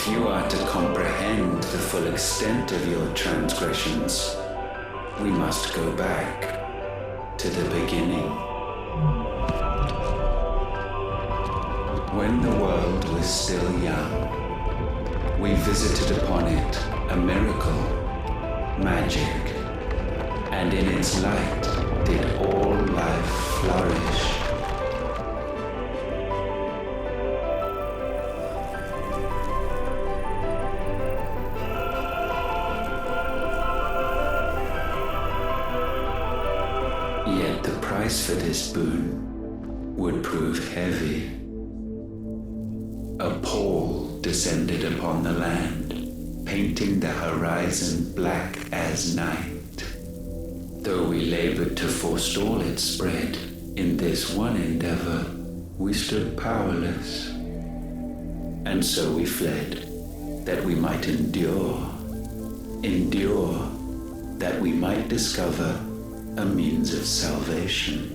If you are to comprehend the full extent of your transgressions, we must go back to the beginning. When the world was still young, we visited upon it a miracle, magic, and in its light did all life flourish. Yet the price for this boon would prove heavy. A pall descended upon the land, painting the horizon black as night. Though we labored to forestall its spread, in this one endeavor we stood powerless. And so we fled, that we might endure, that we might discover a means of salvation.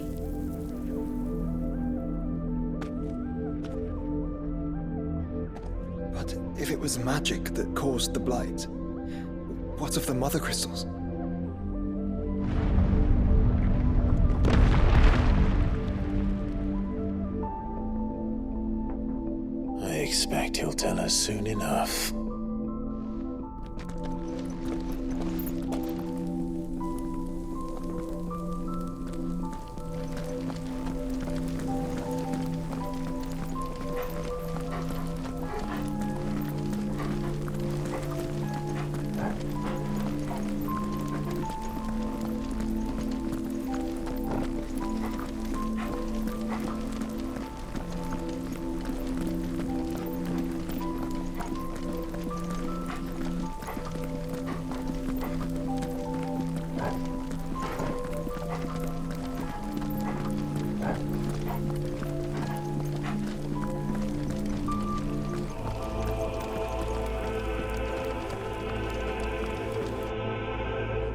But if it was magic that caused the blight, what of the mother crystals? I expect he'll tell us soon enough.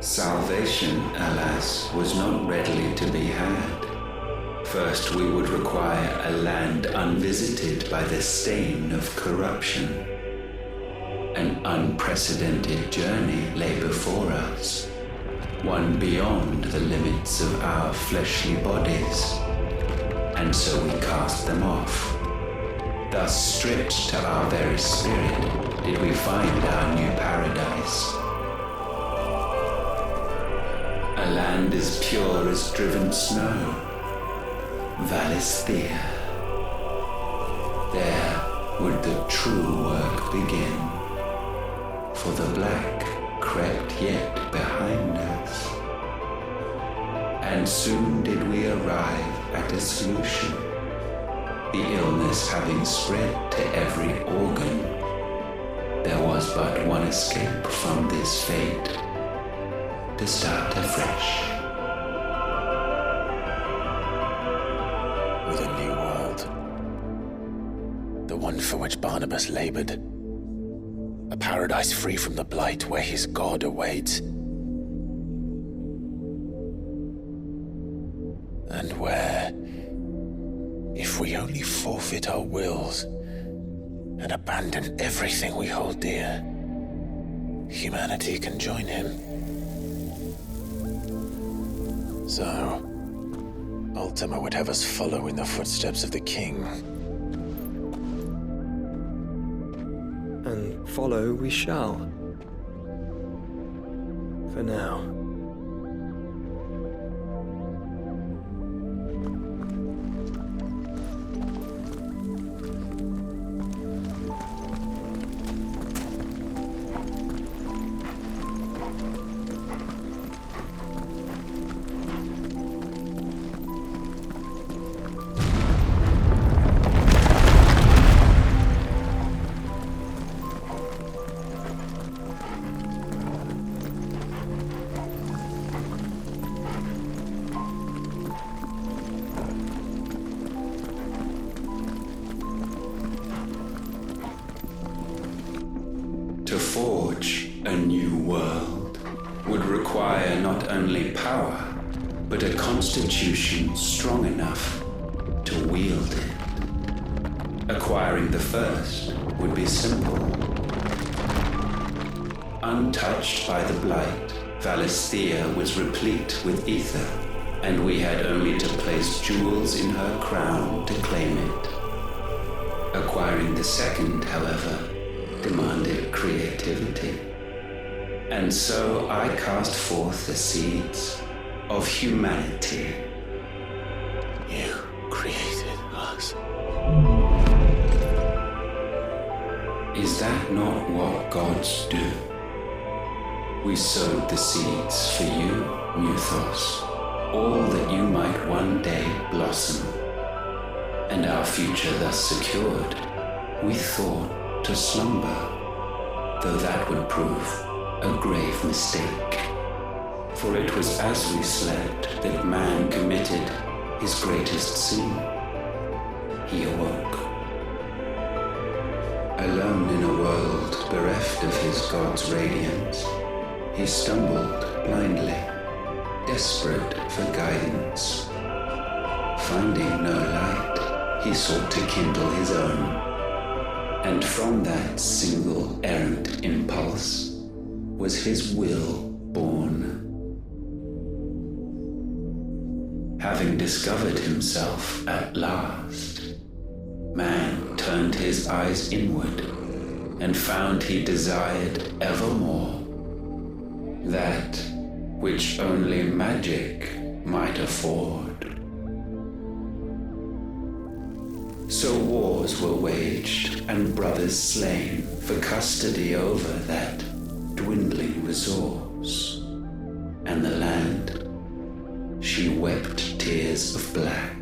Salvation, alas, was not readily to be had. First, we would require a land unvisited by the stain of corruption. An unprecedented journey lay before us, one beyond the limits of our fleshly bodies, and so we cast them off. Thus, stripped to our very spirit, did we find our new paradise. A land as pure as driven snow, Valisthea. There would the true work begin, for the black crept yet behind us. And soon did we arrive at a solution, the illness having spread to every organ. There was but one escape from this fate, to start afresh. With a new world. The one for which Barnabas labored. A paradise free from the blight where his God awaits. And where, if we only forfeit our wills and abandon everything we hold dear, humanity can join him. So, Ultima would have us follow in the footsteps of the king. And follow we shall. For now. To forge a new world would require not only power, but a constitution strong enough to wield it. Acquiring the first would be simple, Untouched by the blight, Valisthea was replete with ether, and we had only to place jewels in her crown to claim it. Acquiring the second, however, demanded creativity. And so I cast forth the seeds of humanity. You created us. Is that not what gods do? We sowed the seeds for you, Muthos, all that you might one day blossom. And our future thus secured, we thought to slumber, though that would prove a grave mistake. For it was as we slept that man committed his greatest sin. He awoke. Alone in a world bereft of his God's radiance, he stumbled blindly, desperate for guidance. Finding no light, he sought to kindle his own. And from that single errant impulse was his will born. Having discovered himself at last, man turned his eyes inward and found he desired evermore that which only magic might afford. So wars were waged and brothers slain for custody over that dwindling resource, and the land, she wept tears of black.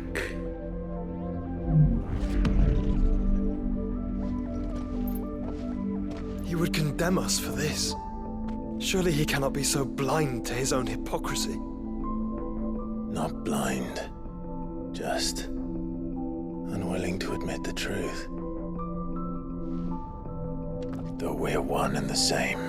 He would condemn us for this. Surely he cannot be so blind to his own hypocrisy. Not blind, just unwilling to admit the truth. Though we're one and the same.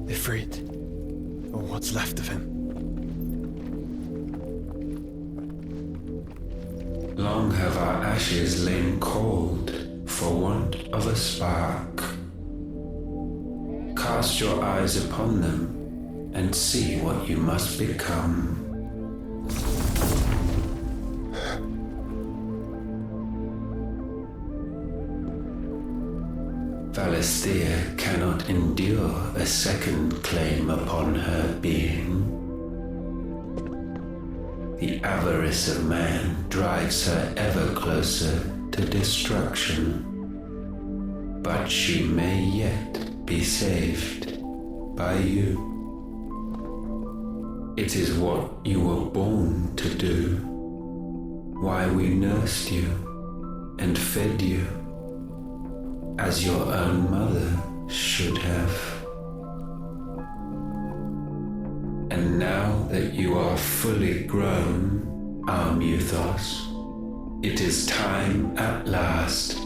Ifrit, or what's left of him. Long have our ashes lain cold for want of a spark. Cast your eyes upon them and see what you must become. Valisthea cannot endure a second claim upon her being. The avarice of man drives her ever closer to destruction. But she may yet be saved by you. It is what you were born to do, why we nursed you, and fed you, as your own mother should have. And now that you are fully grown, our Muthos, it is time at last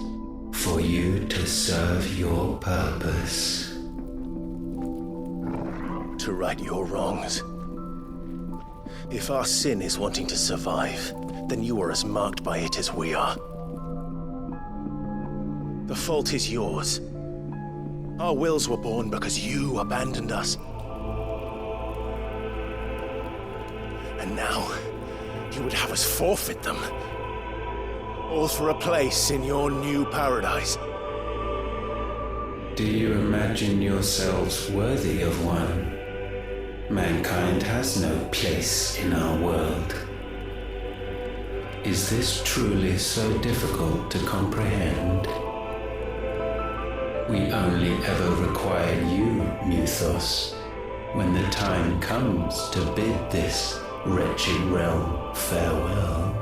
for you to serve your purpose. To right your wrongs. If our sin is wanting to survive, then you are as marked by it as we are. The fault is yours. Our wills were born because you abandoned us. And now, you would have us forfeit them. All for a place in your new paradise. Do you imagine yourselves worthy of one? Mankind has no place in our world. Is this truly so difficult to comprehend? We only ever require you, Muthos, when the time comes to bid this wretched realm farewell.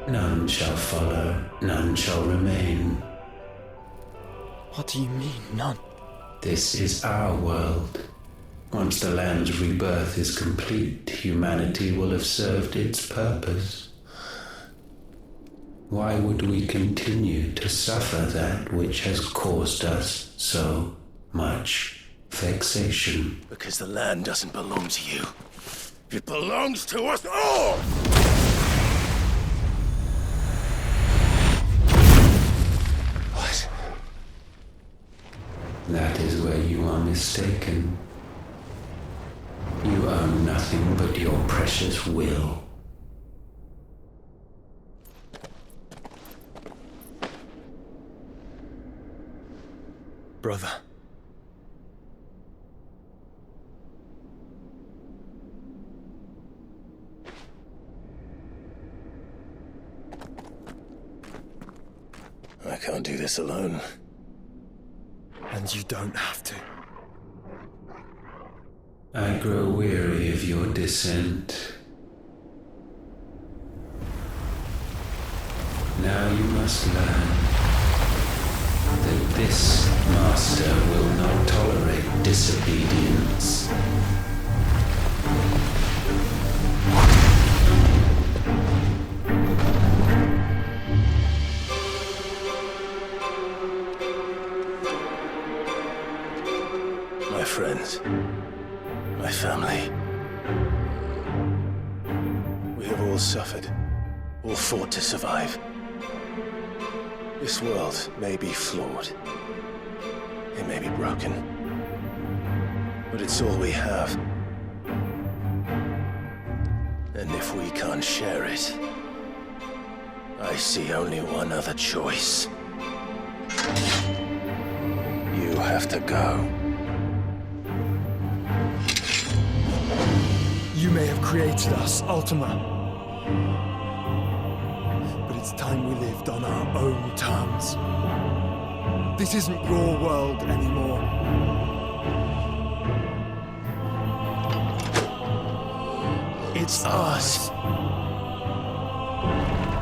None shall follow, none shall remain. What do you mean, none? This is our world. Once the land's rebirth is complete, humanity will have served its purpose. Why would we continue to suffer that which has caused us so much vexation? Because the land doesn't belong to you. It belongs to us all! What? That is where you are mistaken. You own nothing but your precious will. Brother. I can't do this alone. And you don't have to. I grow weary of your dissent. Now you must learn that this master will not tolerate disobedience. My friends, my family. We have all suffered, all fought to survive. This world may be flawed. It may be broken. But it's all we have. And if we can't share it, I see only one other choice. You have to go. You may have created us, Ultima. But it's time we lived on our own terms. This isn't your world anymore. It's ours.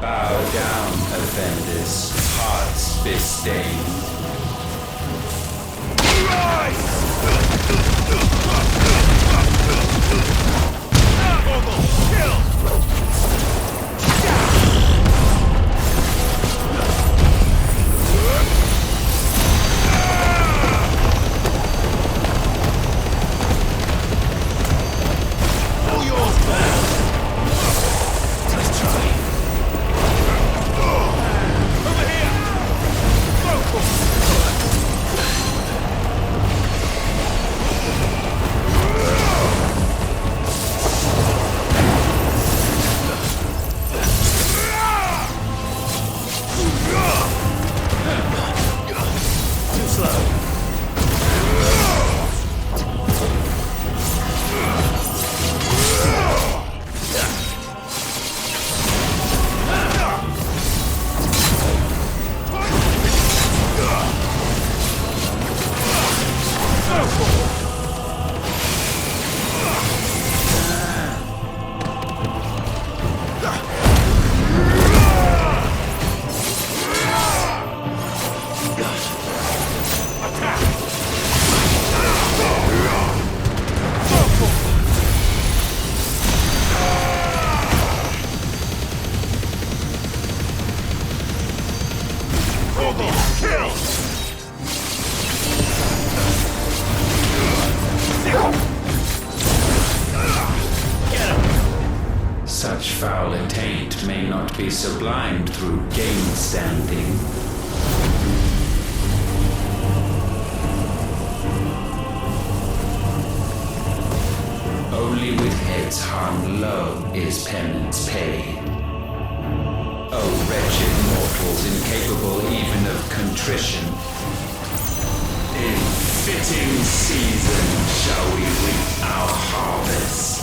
Bow down, offenders, hearts be-stained. Such foul attaint may not be sublimed through game standing. Only with heads hung low is penance paid. Oh, wretched mortals incapable even of contrition. In fitting season shall we reap our harvest.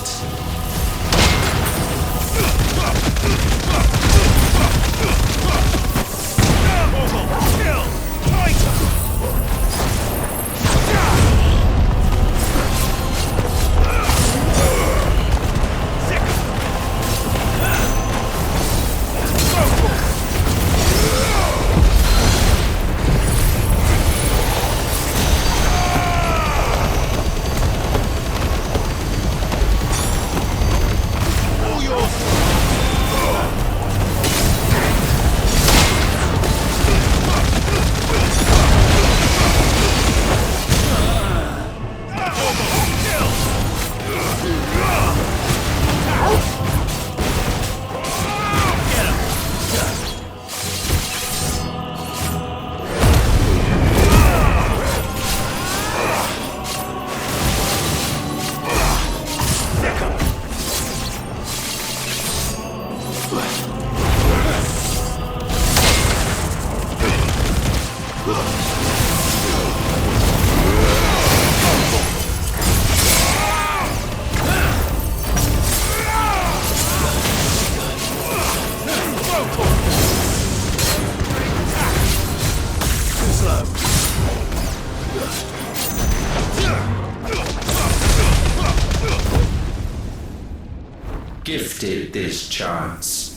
Gifted this chance,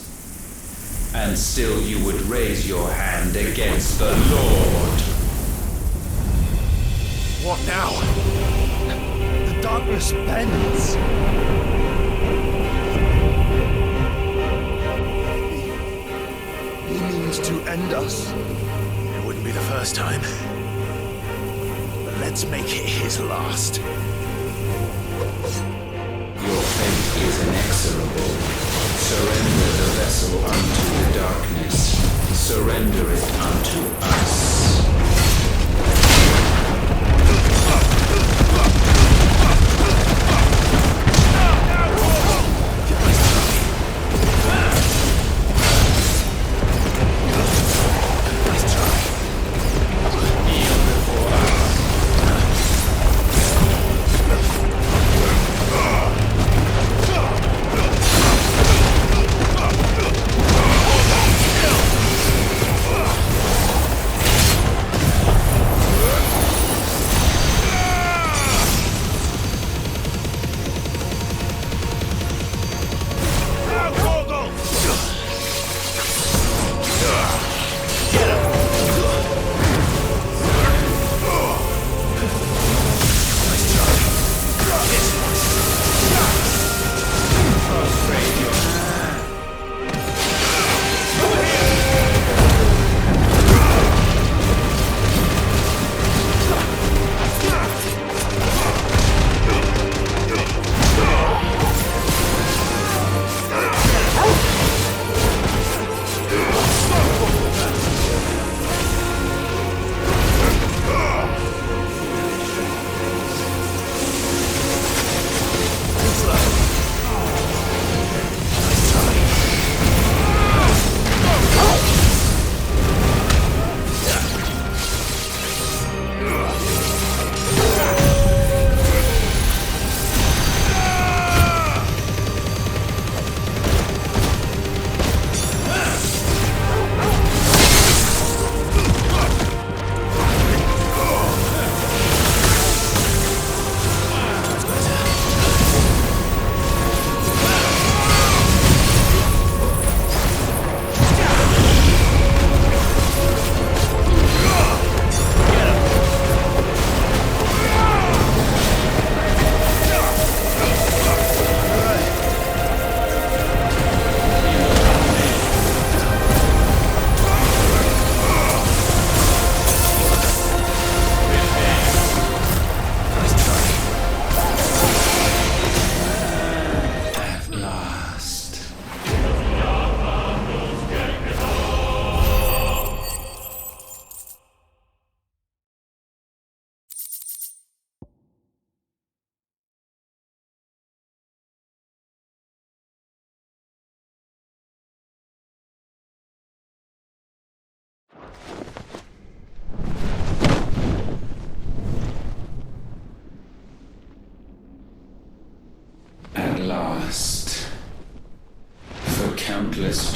and still you would raise your hand against the Lord. What now? The darkness bends. He means to end us. It wouldn't be the first time. But let's make it his last. Your fate is inexorable. Surrender the vessel unto the darkness. Surrender it unto us.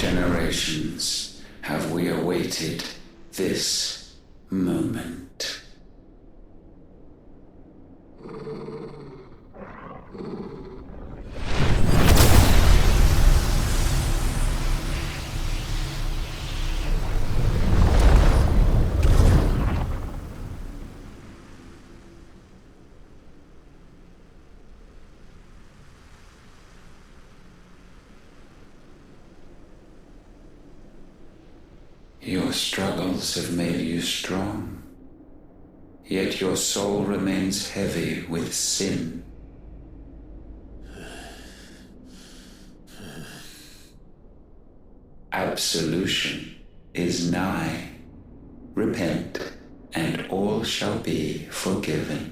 generations have we awaited this moment. Your struggles have made you strong, yet your soul remains heavy with sin. Absolution is nigh. Repent, and all shall be forgiven.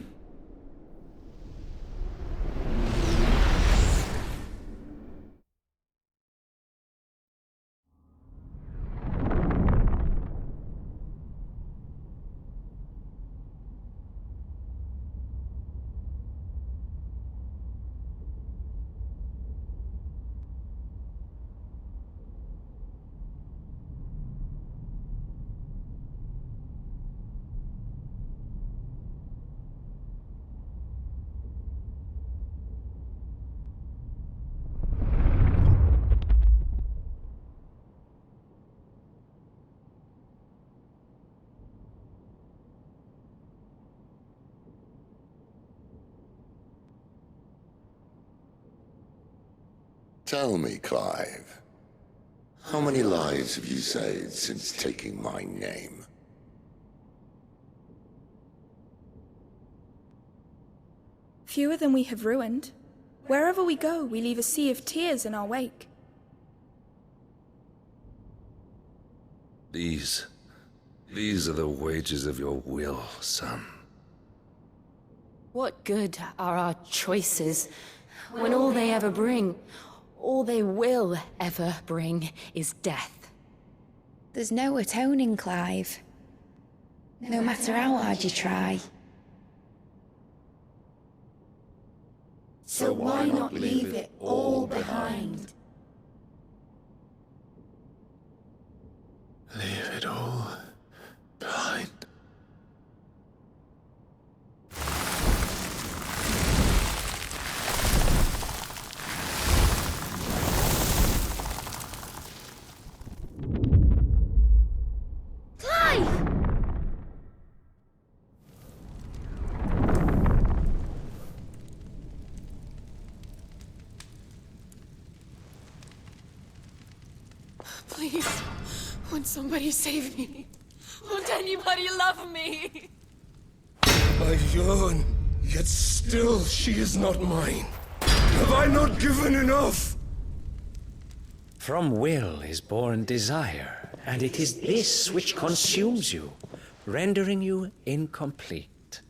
Tell me, Clive, how many lives have you saved since taking my name? Fewer than we have ruined. Wherever we go, we leave a sea of tears in our wake. These are the wages of your will, son. What good are our choices when all they ever bring, all they will ever bring, is death? There's no atoning, Clive. No matter how hard you try. So why not leave it all behind? Leave it all behind. Please, won't somebody save me? Won't anybody love me? I yearn, yet still she is not mine. Have I not given enough? From will is born desire, and it is this which consumes you, rendering you incomplete.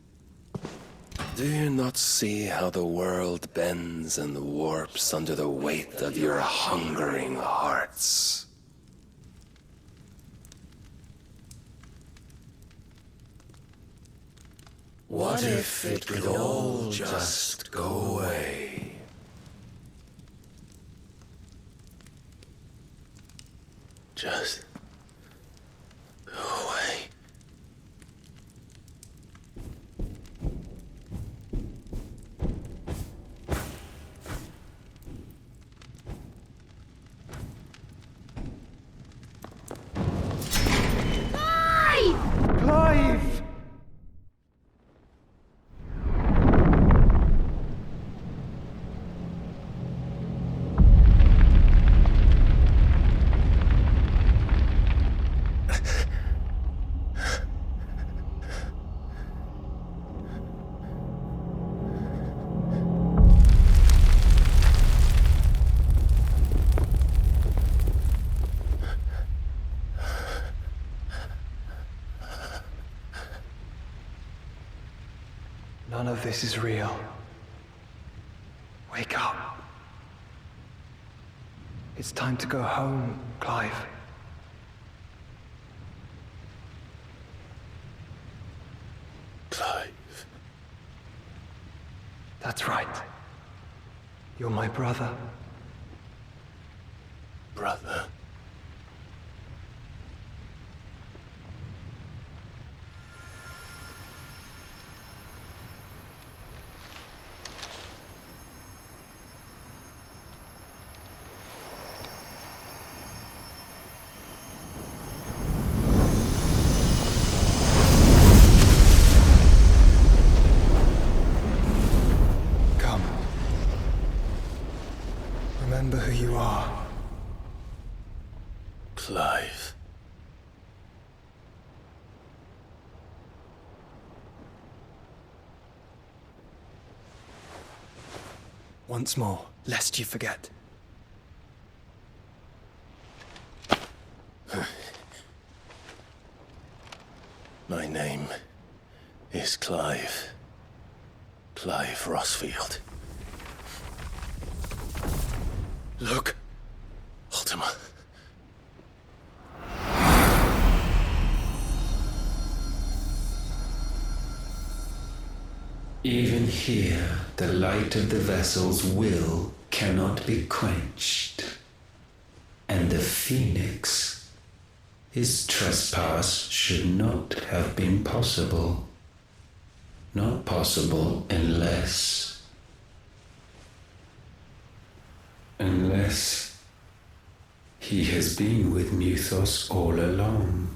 Do you not see how the world bends and warps under the weight of your hungering hearts? What if it could all just go away? Just go away. Clive! None of this is real. Wake up. It's time to go home, Clive. Clive. That's right. You're my brother. Brother. Clive. Once more, lest you forget. My name is Clive. Clive Rossfield. Look. Ultima. Even here, the light of the vessel's will cannot be quenched. And the Phoenix, his trespass should not have been possible. Not possible unless he has been with Muthos all along.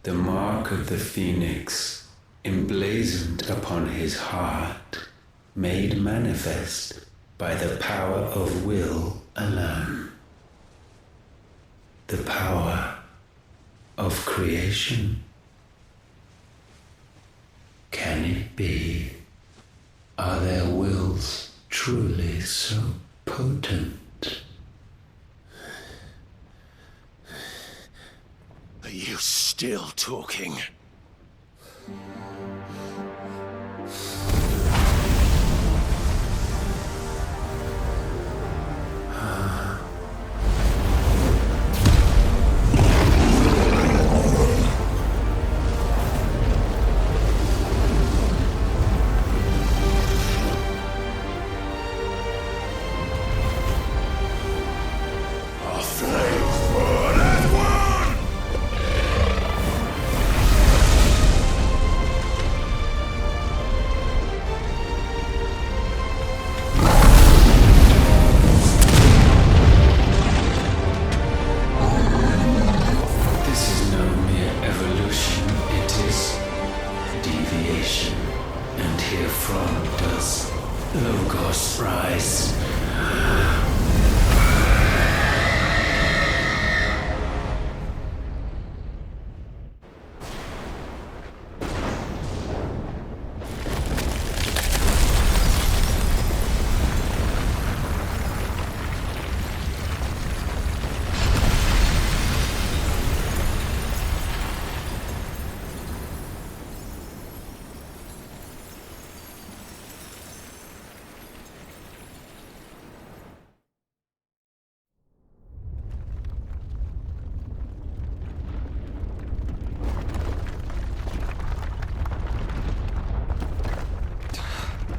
The mark of the Phoenix, emblazoned upon his heart, made manifest by the power of will alone. The power of creation. Can it be? Are their wills truly so potent? Are you still talking?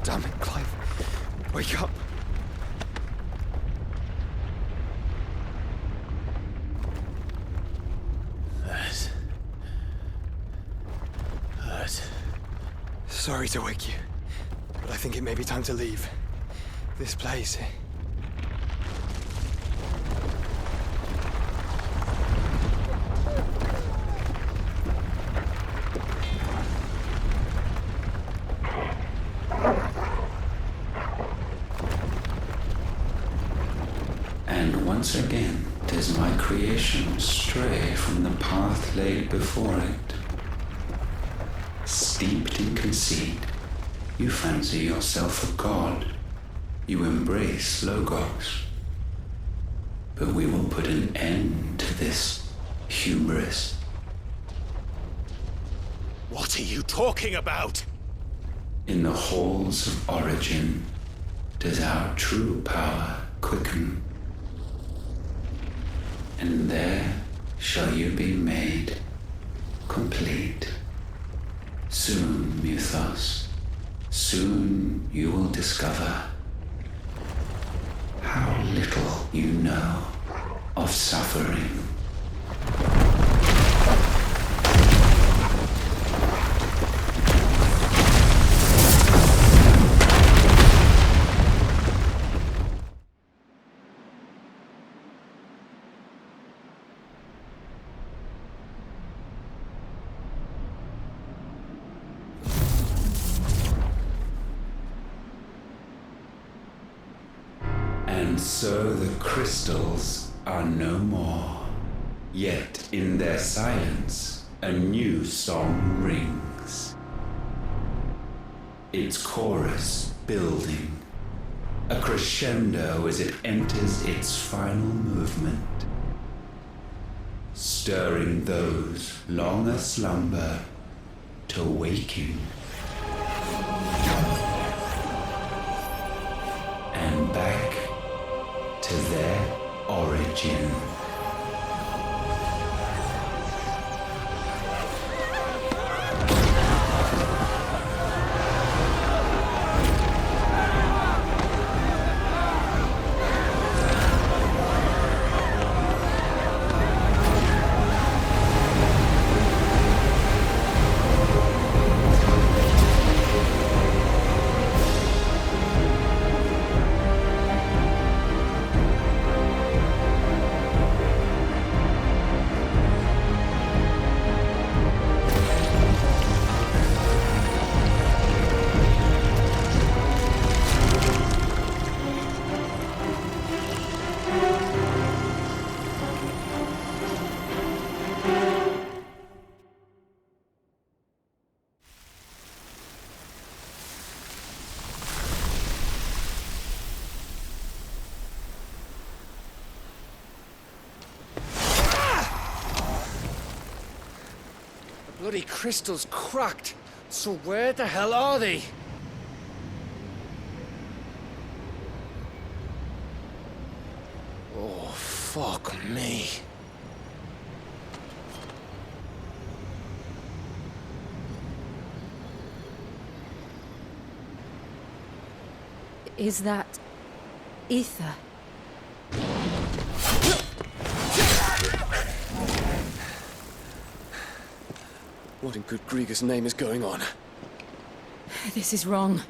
Damn it, Clive. Wake up. That hurt. Sorry to wake you, but I think it may be time to leave. This place. And once again does my creation stray from the path laid before it. Steeped in conceit, you fancy yourself a god. You embrace Logos. But we will put an end to this hubris. What are you talking about? In the halls of origin does our true power quicken. And there shall you be made complete. Soon, Muthos, soon you will discover how little you know of suffering. And so the crystals are no more. Yet in their silence, a new song rings. Its chorus building, a crescendo as it enters its final movement, stirring those long aslumber to waking. And back to their origin. Bloody crystal's cracked. So where the hell are they? Oh, fuck me. Is that ether? What in good Grieger's name is going on? This is wrong.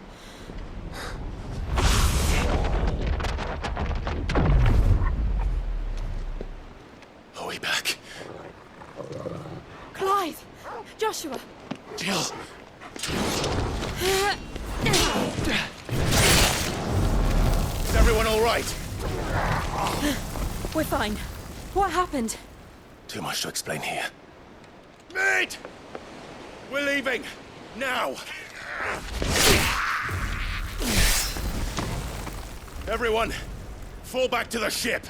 Are we back? Clive! Joshua! Jill! Is everyone all right? We're fine. What happened? Too much to explain here. Mate! We're leaving! Now! Everyone, fall back to the ship!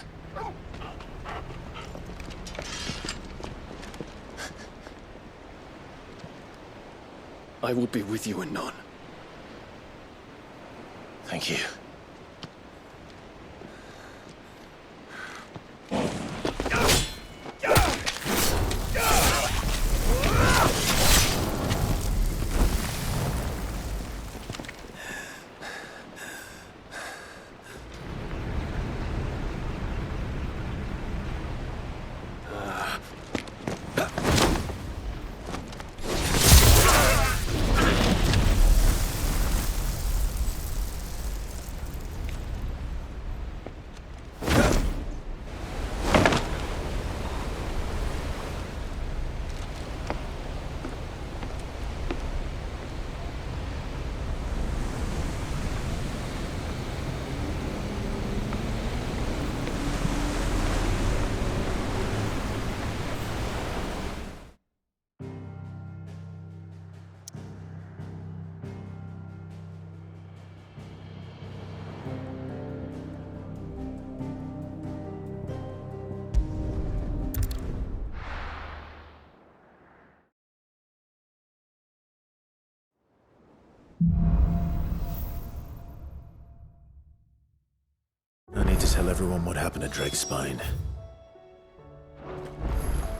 I will be with you anon. Thank you. I need to tell everyone what happened at Drake's Spine.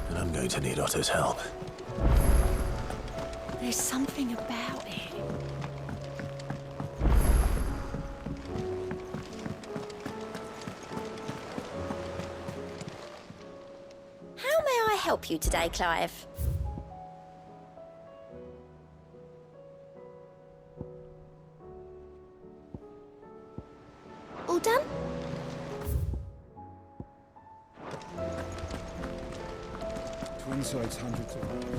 And I'm going to need Otto's help. There's something about it. How may I help you today, Clive? All done? Twin sides, hundreds of miles.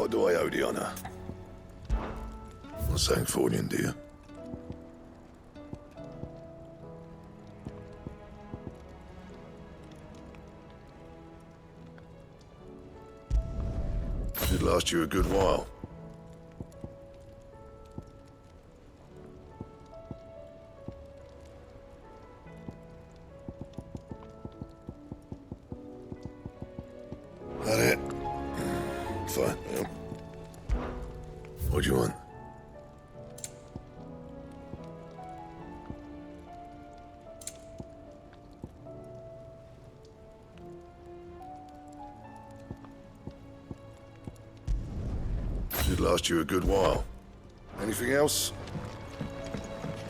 What do I owe the honor? Not saying Fordian, do you? Should last you a good while. That it? Fine, yeah. What do you want? Should last you a good while. Anything else?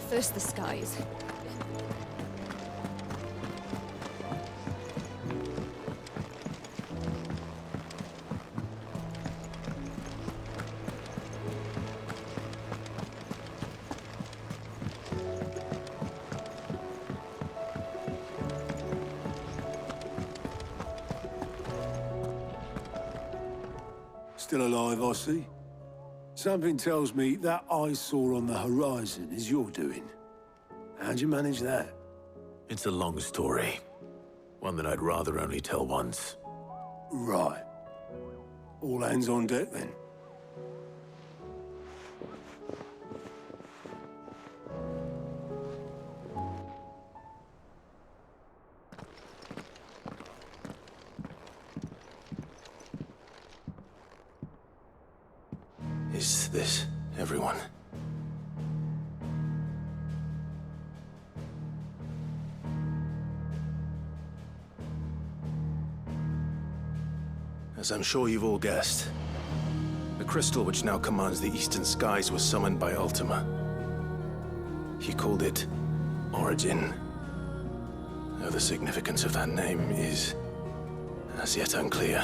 First the skies. Still alive, I see. Something tells me that eyesore on the horizon is your doing. How'd you manage that? It's a long story. One that I'd rather only tell once. Right. All hands on deck, then. Is this everyone? As I'm sure you've all guessed, the crystal which now commands the eastern skies was summoned by Ultima. He called it Origin. Though the significance of that name is as yet unclear.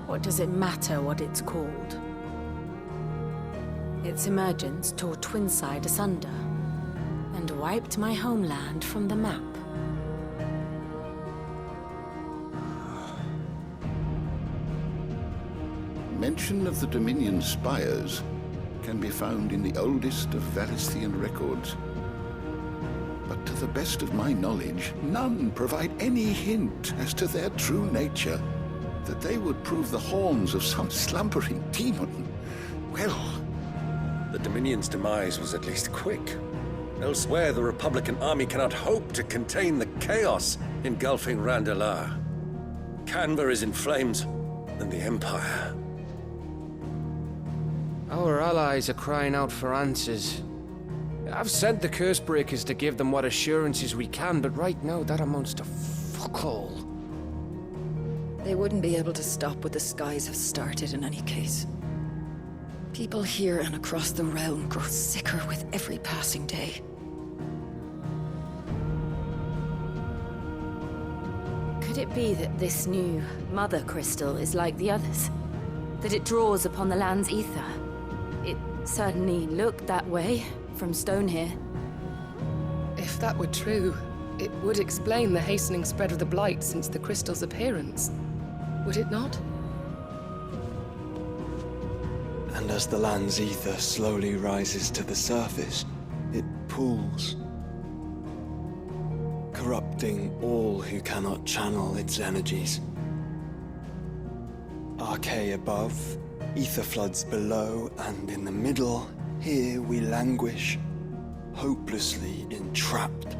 What does it matter what it's called? Its emergence tore Twinside asunder and wiped my homeland from the map. Mention of the Dominion spires can be found in the oldest of Valisthian records. But to the best of my knowledge, none provide any hint as to their true nature. That they would prove the horns of some slumbering demon. Well... The Dominion's demise was at least quick. Elsewhere, the Republican army cannot hope to contain the chaos engulfing Randalar. Canberra is in flames, and the Empire. Our allies are crying out for answers. I've sent the Cursebreakers to give them what assurances we can, but right now that amounts to fuck all. They wouldn't be able to stop what the skies have started in any case. People here and across the realm grow sicker with every passing day. Could it be that this new Mother Crystal is like the others? That it draws upon the land's ether? It certainly looked that way from stone here. If that were true, it would explain the hastening spread of the Blight since the crystal's appearance. Would it not? And as the land's ether slowly rises to the surface, it pools, corrupting all who cannot channel its energies. Archay above, ether floods below, and in the middle, here we languish, hopelessly entrapped.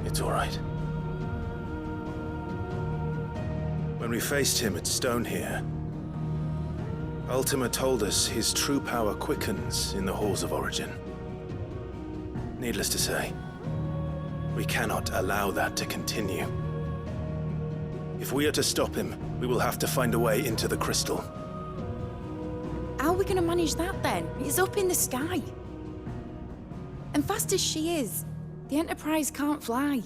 It's all right. When we faced him at Stone here, Ultima told us his true power quickens in the halls of Origin. Needless to say, we cannot allow that to continue. If we are to stop him, we will have to find a way into the crystal. How are we going to manage that then? It's up in the sky. And fast as she is, the Enterprise can't fly.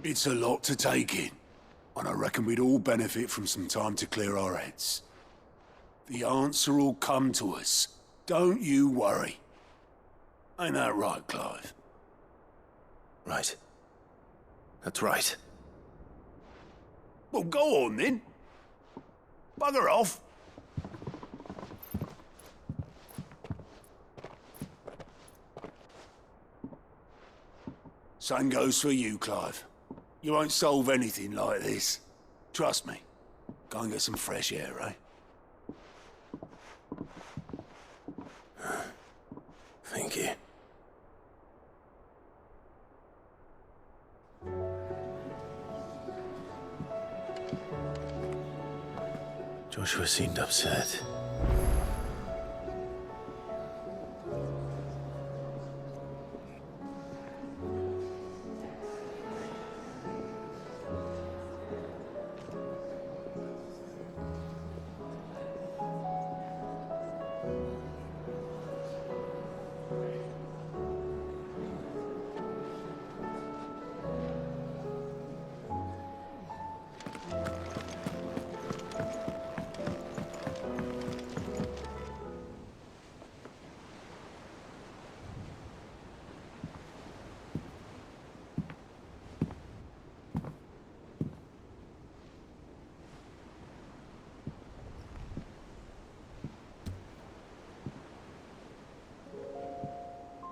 It's a lot to take in, and I reckon we'd all benefit from some time to clear our heads. The answer will come to us. Don't you worry. Ain't that right, Clive? Right. That's right. Well, go on then. Bugger off. Same goes for you, Clive. You won't solve anything like this. Trust me. Go and get some fresh air, eh? Thank you. Joshua seemed upset.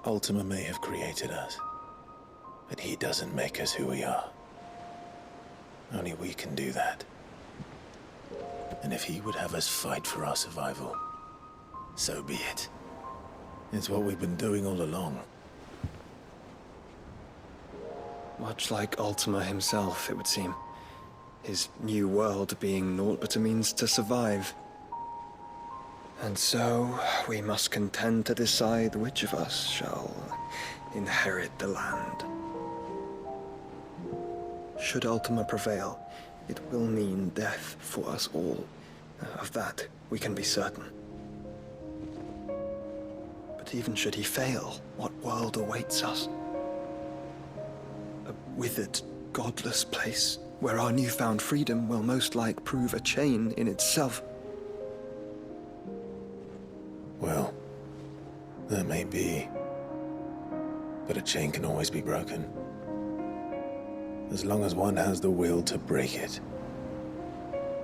Ultima may have created us, but he doesn't make us who we are. Only we can do that. And if he would have us fight for our survival, so be it. It's what we've been doing all along. Much like Ultima himself, it would seem. His new world being naught but a means to survive. And so, we must contend to decide which of us shall inherit the land. Should Ultima prevail, it will mean death for us all. Of that, we can be certain. But even should he fail, what world awaits us? A withered, godless place, where our newfound freedom will most like prove a chain in itself. Well, that may be. But a chain can always be broken. As long as one has the will to break it,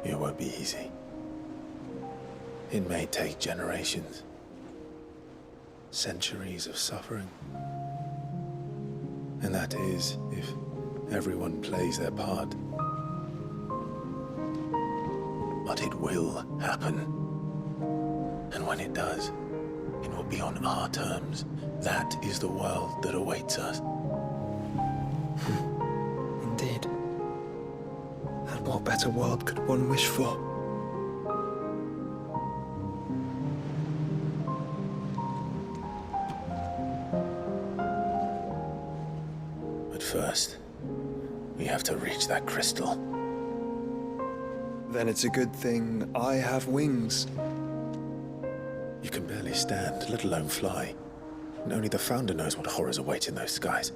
it won't be easy. It may take generations, centuries of suffering. And that is if everyone plays their part. But it will happen. And when it does, it will be on our terms. That is the world that awaits us. Indeed. And what better world could one wish for? But first, we have to reach that crystal. Then it's a good thing I have wings. You can barely stand, let alone fly. And only the Founder knows what horrors await in those skies.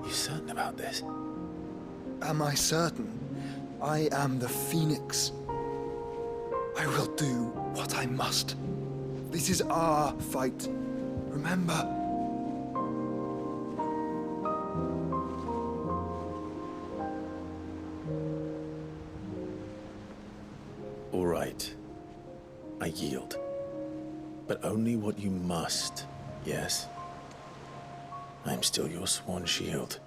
You certain about this? Am I certain? I am the Phoenix. I will do what I must. This is our fight. Remember? All right. I yield. But only what you must, yes? I'm still your sworn shield.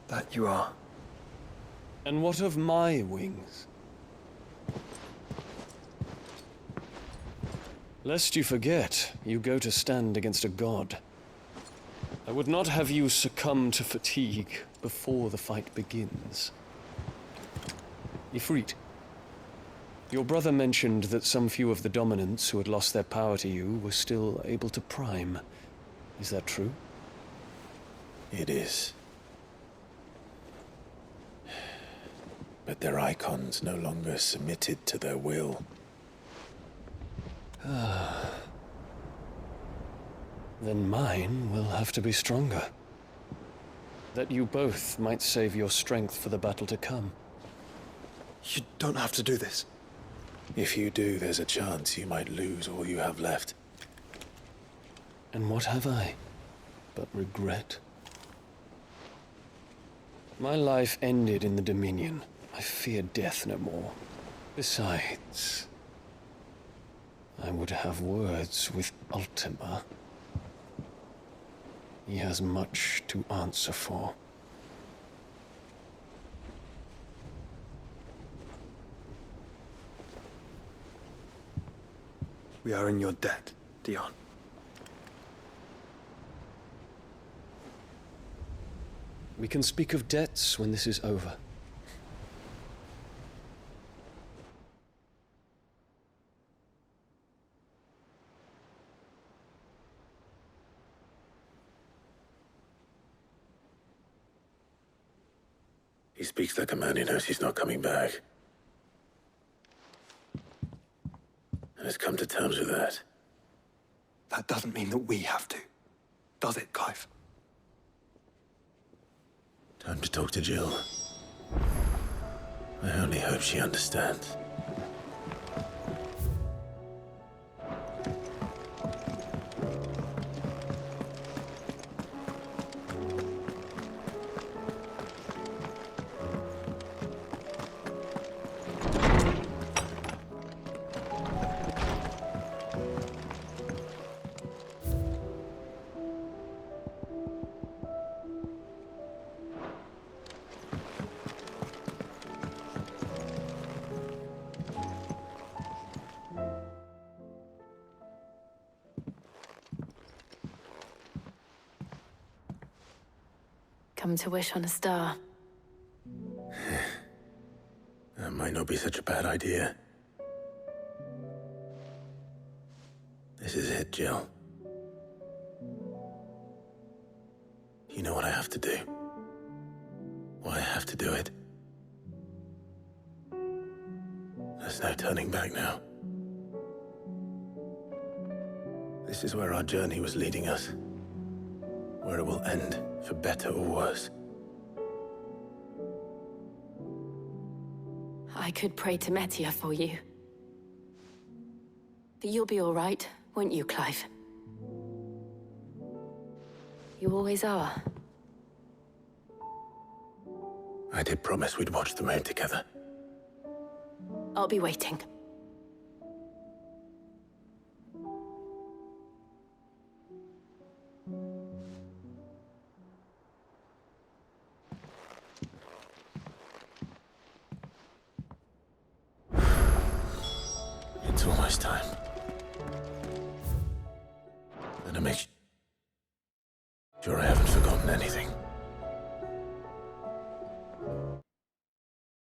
That you are. And what of my wings? Lest you forget, you go to stand against a god. I would not have you succumb to fatigue before the fight begins. Ifrit, your brother mentioned that some few of the dominants who had lost their power to you were still able to prime. Is that true? It is. But their icons no longer submitted to their will. Then mine will have to be stronger. That you both might save your strength for the battle to come. You don't have to do this. If you do, there's a chance you might lose all you have left. And what have I but regret? My life ended in the Dominion. I fear death no more. Besides, I would have words with Ultima. He has much to answer for. We are in your debt, Dion. We can speak of debts when this is over. He speaks like a man who knows he's not coming back. And has come to terms with that. That doesn't mean that we have to, does it, Clive? Time to talk to Jill. I only hope she understands. Come to wish on a star. That might not be such a bad idea. This is it, Jill. You know what I have to do. Why I have to do it. There's no turning back now. This is where our journey was leading us. Where it will end, for better or worse. I could pray to Metia for you. But you'll be all right, won't you, Clive? You always are. I did promise we'd watch the moon together. I'll be waiting. It's almost time. Better make sure I haven't forgotten anything.